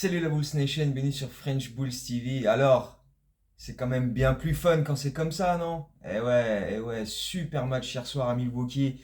Salut la Bulls Nation, bienvenue sur French Bulls TV. Alors, c'est quand même bien plus fun quand c'est comme ça, non? Eh ouais, super match hier soir à Milwaukee.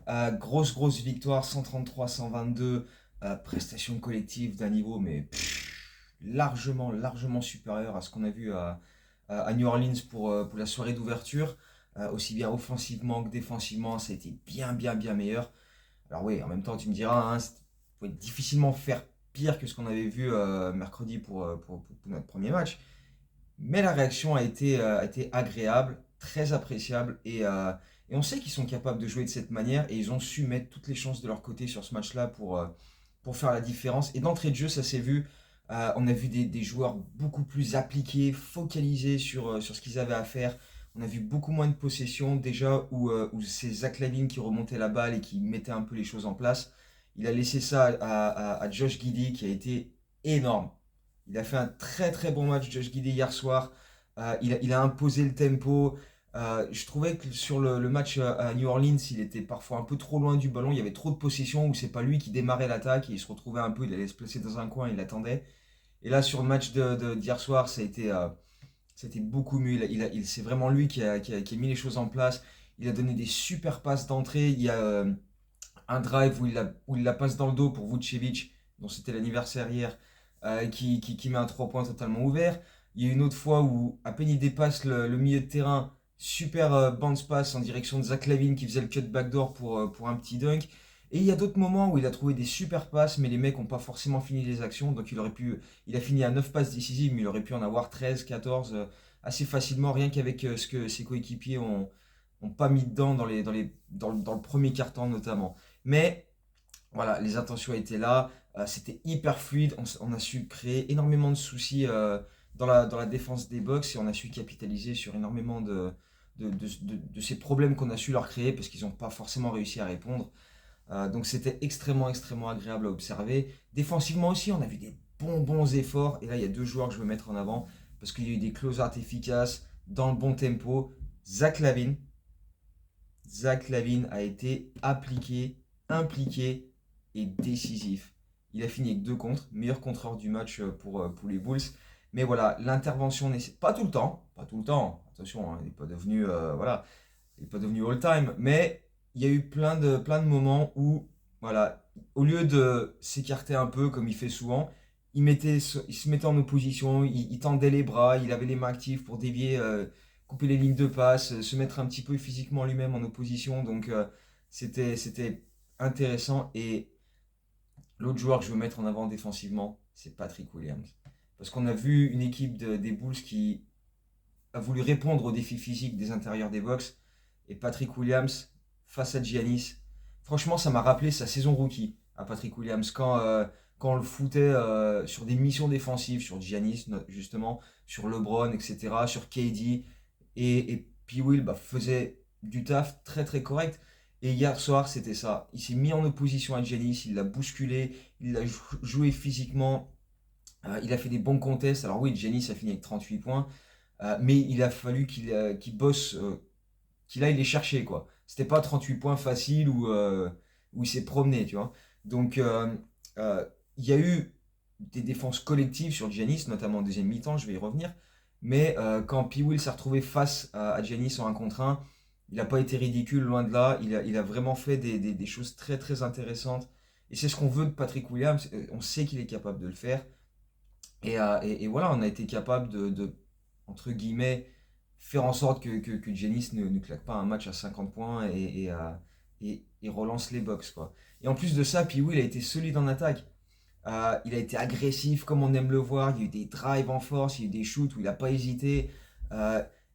Grosse victoire, 133-122. Prestation collective d'un niveau, mais largement supérieur à ce qu'on a vu à New Orleans pour la soirée d'ouverture. Aussi bien offensivement que défensivement, ça a été bien meilleur. Alors oui, en même temps, tu me diras, hein, pouvait difficilement faire pire que ce qu'on avait vu mercredi pour notre premier match. Mais la réaction a été agréable, très appréciable, et on sait qu'ils sont capables de jouer de cette manière, et ils ont su mettre toutes les chances de leur côté sur ce match-là pour faire la différence. Et d'entrée de jeu, ça s'est vu. On a vu des joueurs beaucoup plus appliqués, focalisés sur ce qu'ils avaient à faire. On a vu beaucoup moins de possession déjà où c'est Zach LaVine qui remontait la balle et qui mettait un peu les choses en place. Il a laissé ça à Josh Giddey qui a été énorme. Il a fait un très bon match, Josh Giddey, hier soir. Il a imposé le tempo. Je trouvais que sur le match à New Orleans, il était parfois un peu trop loin du ballon. Il y avait trop de possessions où c'est pas lui qui démarrait l'attaque et il se retrouvait un peu, il allait se placer dans un coin, il attendait. Et là, sur le match d'hier soir, ça a été beaucoup mieux. C'est vraiment lui qui a mis les choses en place. Il a donné des super passes d'entrée. Il y a un drive où il la passe dans le dos pour Vucevic, dont c'était l'anniversaire hier, qui met un 3 points totalement ouvert. Il y a une autre fois où, à peine il dépasse le milieu de terrain, super bounce pass en direction de Zach LaVine qui faisait le cut backdoor pour un petit dunk. Et il y a d'autres moments où il a trouvé des super passes, mais les mecs n'ont pas forcément fini les actions. Donc il a fini à 9 passes décisives, mais il aurait pu en avoir 13, 14 assez facilement, rien qu'avec ce que ses coéquipiers ont pas mis dedans dans le premier quart-temps notamment. Mais voilà, les intentions étaient là, c'était hyper fluide, on a su créer énormément de soucis dans la défense des Bucks et on a su capitaliser sur énormément de ces problèmes qu'on a su leur créer parce qu'ils n'ont pas forcément réussi à répondre. Donc c'était extrêmement agréable à observer. Défensivement aussi, on a vu des bons efforts et là il y a deux joueurs que je veux mettre en avant parce qu'il y a eu des close-out efficaces dans le bon tempo. Zach LaVine, Zach LaVine a été appliqué, impliqué et décisif. Il a fini avec 2 contres, meilleur contreur du match pour les Bulls. Mais voilà, l'intervention n'est pas tout le temps, pas tout le temps. Attention, hein, il n'est pas devenu voilà, il n'est pas devenu all-time, mais il y a eu plein de moments où voilà, au lieu de s'écarter un peu comme il fait souvent, il se mettait en opposition, il tendait les bras, il avait les mains actives pour dévier, couper les lignes de passe, se mettre un petit peu physiquement lui-même en opposition. Donc c'était intéressant. Et l'autre joueur que je veux mettre en avant défensivement, c'est Patrick Williams. Parce qu'on a vu une équipe des Bulls qui a voulu répondre aux défis physiques des intérieurs des box. Et Patrick Williams face à Giannis, franchement, ça m'a rappelé sa saison rookie à Patrick Williams quand on le foutait sur des missions défensives, sur Giannis justement, sur LeBron, etc., sur KD. Et P. Will faisait du taf très correct. Et hier soir, c'était ça. Il s'est mis en opposition à Giannis, il l'a bousculé, il l'a joué physiquement, il a fait des bons contests. Alors oui, Giannis a fini avec 38 points, mais il a fallu qu'il bosse, qu'il aille les chercher, quoi. C'était pas 38 points faciles où il s'est promené, tu vois. Donc, euh, il y a eu des défenses collectives sur Giannis, notamment en deuxième mi-temps, je vais y revenir. Mais quand P. Will s'est retrouvé face à Giannis en 1 contre 1, il n'a pas été ridicule, loin de là. Il a vraiment fait des choses très intéressantes. Et c'est ce qu'on veut de Patrick Williams. On sait qu'il est capable de le faire. Et voilà, on a été capable entre guillemets, faire en sorte que Giannis ne claque pas un match à 50 points et relance les box, quoi. Et en plus de ça, P. Will a été solide en attaque. Il a été agressif comme on aime le voir. Il y a eu des drives en force, il y a eu des shoots où il n'a pas hésité.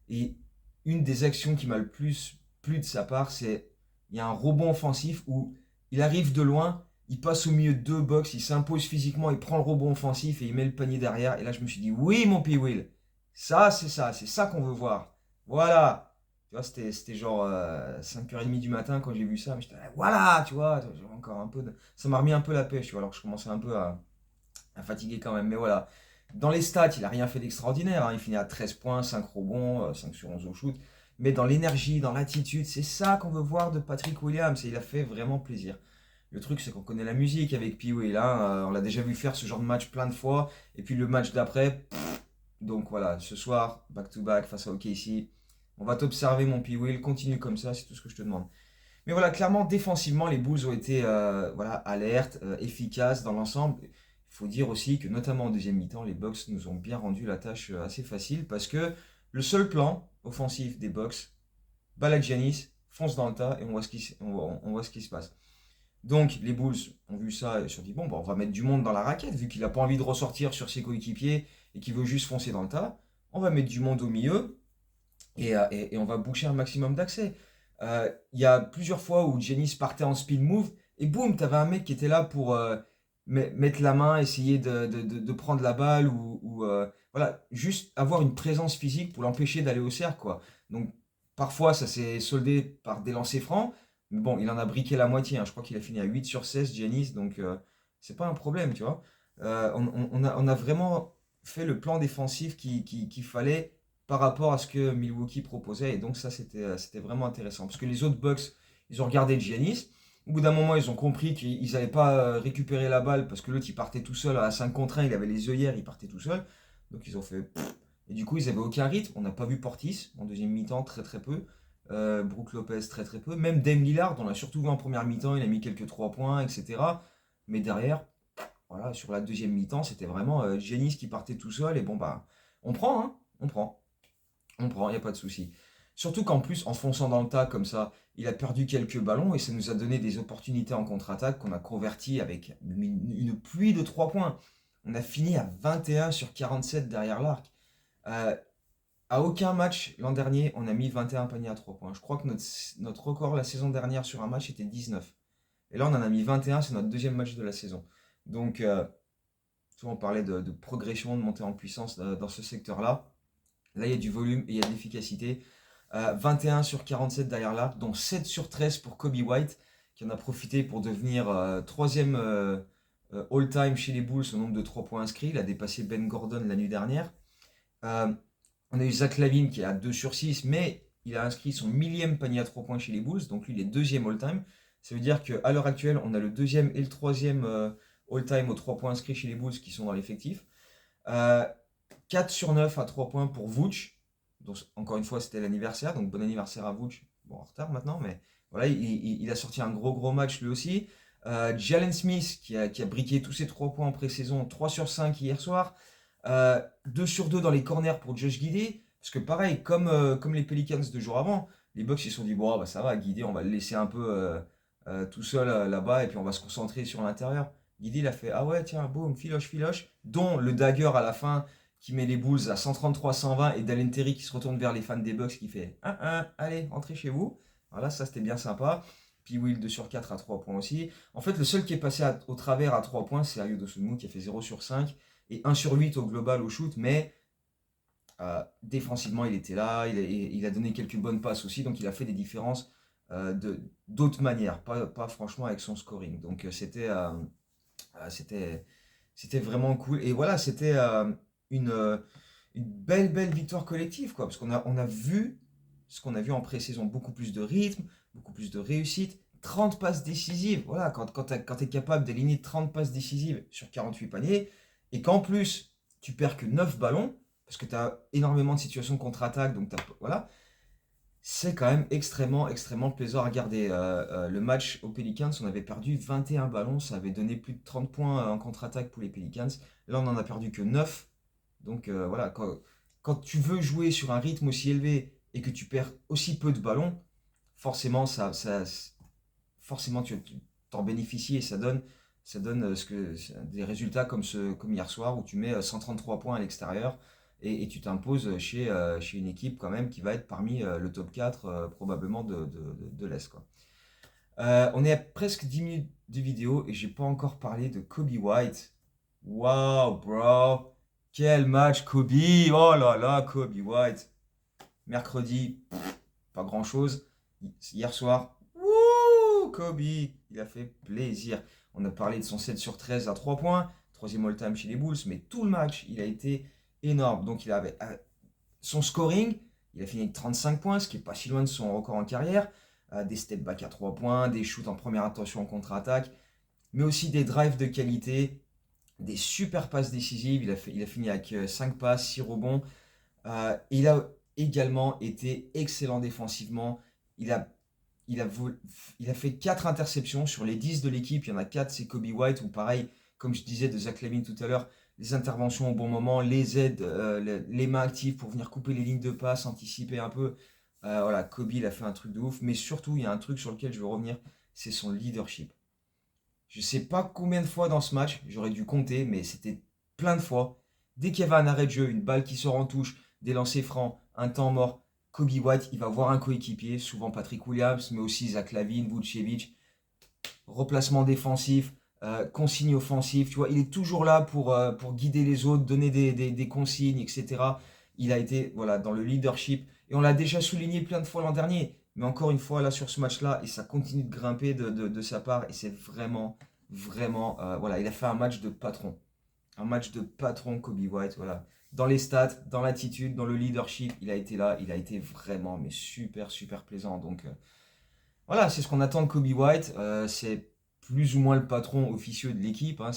Et une des actions qui m'a le plus plu de sa part, c'est il y a un rebond offensif où il arrive de loin, il passe au milieu de 2 box, il s'impose physiquement, il prend le rebond offensif et il met le panier derrière. Et là, je me suis dit, oui, mon P-Will, c'est ça qu'on veut voir. Voilà. Tu vois, c'était genre 5h30 du matin quand j'ai vu ça. Mais j'étais là, voilà, tu vois, j'ai encore un peu ça m'a remis un peu la pêche, tu vois, alors que je commençais un peu à fatiguer quand même. Mais voilà. Dans les stats, il n'a rien fait d'extraordinaire, hein. Il finit à 13 points, 5 rebonds, 5 sur 11 au shoot. Mais dans l'énergie, dans l'attitude, c'est ça qu'on veut voir de Patrick Williams. Et il a fait vraiment plaisir. Le truc, c'est qu'on connaît la musique avec P-Will, hein. On l'a déjà vu faire ce genre de match plein de fois. Et puis le match d'après, donc voilà, ce soir, back-to-back face à OKC. On va t'observer, mon P-Will. Continue comme ça, c'est tout ce que je te demande. Mais voilà, clairement, défensivement, les Bulls ont été voilà, alertes, efficaces dans l'ensemble. Il faut dire aussi que, notamment en deuxième mi-temps, les Bucks nous ont bien rendu la tâche assez facile parce que le seul plan offensif des Bucks, balle à Giannis, fonce dans le tas et on voit ce qui se passe. Donc, les Bulls ont vu ça et se sont dit, bon, bah, on va mettre du monde dans la raquette, vu qu'il n'a pas envie de ressortir sur ses coéquipiers et qu'il veut juste foncer dans le tas. On va mettre du monde au milieu et on va boucher un maximum d'accès. Il y a plusieurs fois où Giannis partait en speed move et boum, t'avais un mec qui était là pour mettre la main, essayer de prendre la balle ou voilà, juste avoir une présence physique pour l'empêcher d'aller au cercle, quoi. Donc parfois ça s'est soldé par des lancers francs, mais bon, il en a briqué la moitié, hein. Je crois qu'il a fini à 8 sur 16, Giannis, donc c'est pas un problème, tu vois. On a vraiment fait le plan défensif qu'il fallait par rapport à ce que Milwaukee proposait. Et donc ça, c'était vraiment intéressant. Parce que les autres Bucks, ils ont regardé Giannis. Au bout d'un moment, ils ont compris qu'ils n'allaient pas récupérer la balle parce que l'autre, il partait tout seul à 5 contre 1. Il avait les œillères, il partait tout seul. Donc ils ont fait... pfff. Et du coup, ils n'avaient aucun rythme. On n'a pas vu Portis en deuxième mi-temps, très très peu. Brook Lopez, très très peu. Même Dame Lillard, on l'a surtout vu en première mi-temps. Il a mis quelques 3 points, etc. Mais derrière, voilà, sur la deuxième mi-temps, c'était vraiment Giannis qui partait tout seul. Et bon, bah, on prend, hein, on prend. On prend, il n'y a pas de souci. Surtout qu'en plus, en fonçant dans le tas comme ça, il a perdu quelques ballons et ça nous a donné des opportunités en contre-attaque qu'on a converties avec une pluie de 3 points. On a fini à 21 sur 47 derrière l'arc. Euh, à aucun match l'an dernier, on a mis 21 paniers à 3 points. Je crois que notre record la saison dernière sur un match était 19. Et là, on en a mis 21, c'est notre deuxième match de la saison. Donc, souvent on parlait de progression, de montée en puissance dans ce secteur-là. Là, il y a du volume et il y a de l'efficacité. 21 sur 47 derrière l'arc, dont 7 sur 13 pour Kobe White, qui en a profité pour devenir troisième all-time chez les Bulls au nombre de 3 points inscrits. Il a dépassé Ben Gordon la nuit dernière. Euh, on a eu Zach LaVine qui est à 2 sur 6, mais il a inscrit son millième panier à 3 points chez les Bulls, donc lui il est deuxième all-time. Ça veut dire qu'à l'heure actuelle, on a le deuxième et le troisième all-time aux 3 points inscrits chez les Bulls qui sont dans l'effectif. Euh, 4 sur 9 à 3 points pour Vooch. Donc, encore une fois, c'était l'anniversaire. Donc, bon anniversaire à Vooch. Bon, en retard maintenant, mais voilà, il a sorti un gros match lui aussi. Jalen Smith qui a briqué tous ses 3 points en pré-saison. 3 sur 5 hier soir. 2 sur 2 dans les corners pour Josh Giddey. Parce que pareil, comme les Pelicans 2 jours avant, les Bucks ils se sont dit, bon, bah, ça va, Giddey, on va le laisser un peu tout seul là-bas et puis on va se concentrer sur l'intérieur. Giddey, il a fait, ah ouais, tiens, boum, filoche, dont le dagger à la fin qui met les Bulls à 133-120 et Dalen Terry qui se retourne vers les fans des Bucks qui fait 1-1, allez, rentrez chez vous. Voilà, ça c'était bien sympa. Puis Will 2 sur 4 à 3 points aussi. En fait, le seul qui est passé au travers à 3 points, c'est Ayo Dosunmu qui a fait 0 sur 5 et 1 sur 8 au global au shoot, mais défensivement il était là, il a donné quelques bonnes passes aussi, donc il a fait des différences d'autres manières, pas franchement avec son scoring. Donc c'était c'était vraiment cool. Et voilà, c'était une, euh, une belle victoire collective, quoi. Parce qu'on a vu ce qu'on a vu en pré-saison, beaucoup plus de rythme, beaucoup plus de réussite, 30 passes décisives. Voilà, quand tu es capable d'aligner 30 passes décisives sur 48 paniers, et qu'en plus, tu perds que 9 ballons, parce que tu as énormément de situations de contre-attaque, donc voilà, c'est quand même extrêmement plaisant à regarder. Le match aux Pelicans, on avait perdu 21 ballons, ça avait donné plus de 30 points en contre-attaque pour les Pelicans. Là, on n'en a perdu que 9. Donc voilà, quand tu veux jouer sur un rythme aussi élevé et que tu perds aussi peu de ballons, forcément, forcément tu t'en bénéficies et ça donne des résultats comme hier soir où tu mets 133 points à l'extérieur et tu t'imposes chez une équipe quand même qui va être parmi le top 4 probablement de l'Est, quoi. On est à presque 10 minutes de vidéo et j'ai pas encore parlé de Kobe White. Wow, bro! Quel match, Kobe! Oh là là, Kobe White! Mercredi, pas grand chose. Hier soir, wouh, Kobe! Il a fait plaisir. On a parlé de son 7 sur 13 à 3 points, troisième all-time chez les Bulls, mais tout le match, il a été énorme. Donc il avait son scoring, il a fini avec 35 points, ce qui n'est pas si loin de son record en carrière. Des step back à 3 points, des shoots en première intention en contre-attaque. mais aussi des drives de qualité, des super passes décisives. Il a fini avec 5 passes, 6 rebonds. Il a également été excellent défensivement. Il a, il a, vol- il a fait 4 interceptions sur les 10 de l'équipe. Il y en a 4, c'est Kobe White, ou pareil, comme je disais de Zach Lavine tout à l'heure, les interventions au bon moment, les aides, les mains actives pour venir couper les lignes de passe, anticiper un peu. Voilà, Kobe, il a fait un truc de ouf. Mais surtout, il y a un truc sur lequel je veux revenir, c'est son leadership. Je sais pas combien de fois dans ce match, j'aurais dû compter, mais c'était plein de fois. Dès qu'il y avait un arrêt de jeu, une balle qui sort en touche, des lancers francs, un temps mort, Kobe White, il va voir un coéquipier, souvent Patrick Williams, mais aussi Zach Lavine, Vucevic, replacement défensif, consigne offensive, tu vois, il est toujours là pour guider les autres, donner des consignes, etc. Il a été voilà, dans le leadership, et on l'a déjà souligné plein de fois l'an dernier, mais encore une fois là sur ce match-là, et ça continue de grimper de sa part, et c'est vraiment, vraiment, voilà, il a fait un match de patron Kobe White, voilà. Dans les stats, dans l'attitude, dans le leadership, il a été là, il a été vraiment, mais super, super plaisant, donc... voilà, c'est ce qu'on attend de Kobe White. C'est plus ou moins le patron officieux de l'équipe, hein.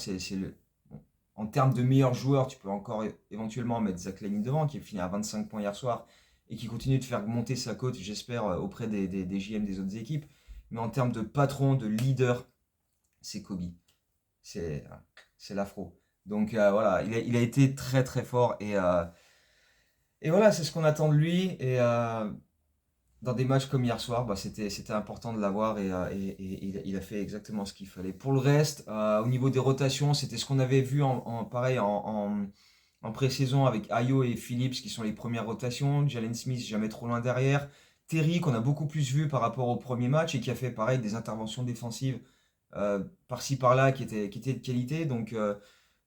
Bon, en termes de meilleurs joueurs, tu peux encore éventuellement mettre Zach Lavine devant, qui a fini à 25 points hier soir et qui continue de faire monter sa cote, j'espère, auprès des GM des autres équipes. Mais en termes de patron, de leader, c'est Kobe. Voilà, c'est l'afro. Donc voilà, il a été très très fort et voilà, c'est ce qu'on attend de lui. Et dans des matchs comme hier soir, bah, c'était important de l'avoir et il a fait exactement ce qu'il fallait. Pour le reste, au niveau des rotations, c'était ce qu'on avait vu pareil en pré-saison avec Ayo et Phillips qui sont les premières rotations. Jalen Smith jamais trop loin derrière. Terry qu'on a beaucoup plus vu par rapport au premier match et qui a fait pareil des interventions défensives par-ci par-là qui étaient de qualité. Donc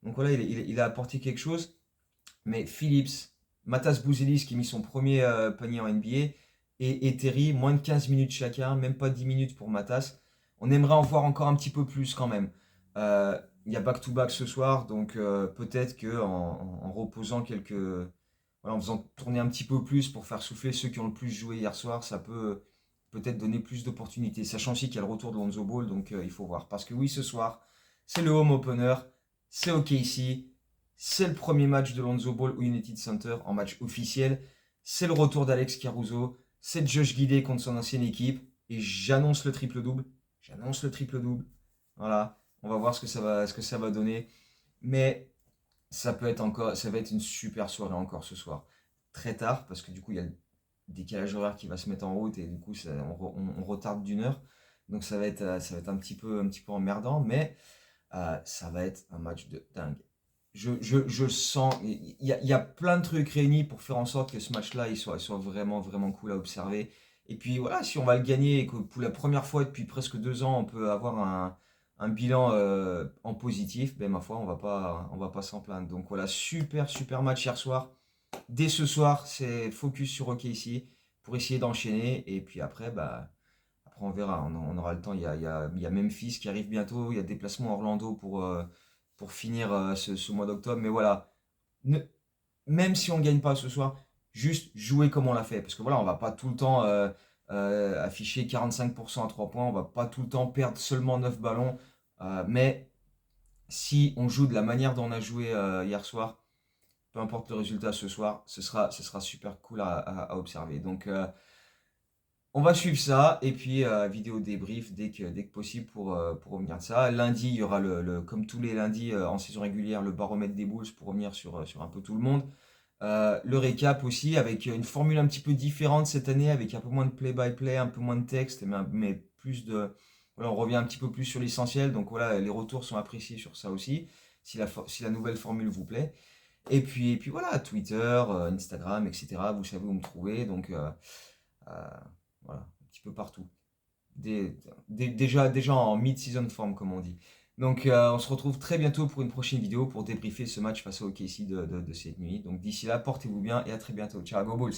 voilà, il a apporté quelque chose. Mais Phillips, Matas Bouzelis qui a mis son premier panier en NBA et Terry, moins de 15 minutes chacun, même pas 10 minutes pour Matas. On aimerait en voir encore un petit peu plus quand même. Il y a back-to-back ce soir, donc peut-être qu'en reposant voilà, en faisant tourner un petit peu plus pour faire souffler ceux qui ont le plus joué hier soir, ça peut peut-être donner plus d'opportunités. Sachant aussi qu'il y a le retour de Lonzo Ball, donc il faut voir. Parce que oui, ce soir, c'est le home opener, c'est OKC, c'est le premier match de Lonzo Ball au United Center en match officiel. C'est le retour d'Alex Caruso. C'est Josh Giddey contre son ancienne équipe. Et j'annonce le triple-double. J'annonce le triple-double. Voilà. On va voir ce que ça va donner. Mais ça va être une super soirée encore ce soir. Très tard, parce que du coup, il y a le décalage horaire qui va se mettre en route et du coup, on retarde d'une heure. Donc ça va être un petit peu emmerdant, mais ça va être un match de dingue. Je sens, il y a plein de trucs réunis pour faire en sorte que ce match-là, il soit vraiment, vraiment cool à observer. Et puis voilà, si on va le gagner et que pour la première fois depuis presque 2 ans, on peut avoir un bilan en positif, ben ma foi, on va pas s'en plaindre. Donc voilà, super, super match hier soir. Dès ce soir, c'est focus sur OKC pour essayer d'enchaîner. Et puis après, bah, après on verra, on aura le temps. Il y a Memphis qui arrive bientôt, il y a déplacement à Orlando pour finir ce mois d'octobre. Mais voilà, ne- même si on ne gagne pas ce soir, juste jouer comme on l'a fait. Parce que voilà, on va pas tout le temps afficher 45% à 3 points, on va pas tout le temps perdre seulement 9 ballons. Mais si on joue de la manière dont on a joué hier soir, peu importe le résultat ce soir, ce sera super cool à observer. Donc on va suivre ça et puis vidéo débrief dès que possible pour revenir de ça. Lundi, il y aura comme tous les lundis en saison régulière, le baromètre des Bulls pour revenir sur un peu tout le monde. Le récap aussi avec une formule un petit peu différente cette année, avec un peu moins de play-by-play, un peu moins de texte, mais plus de... Voilà, on revient un petit peu plus sur l'essentiel. Donc voilà, les retours sont appréciés sur ça aussi, si la nouvelle formule vous plaît. Et puis voilà, Twitter, Instagram, etc. Vous savez où me trouver. Donc euh, voilà, un petit peu partout. Déjà en mid-season form, comme on dit. Donc, on se retrouve très bientôt pour une prochaine vidéo pour débriefer ce match face au OKC de cette nuit. Donc, d'ici là, portez-vous bien et à très bientôt. Ciao, go Bulls!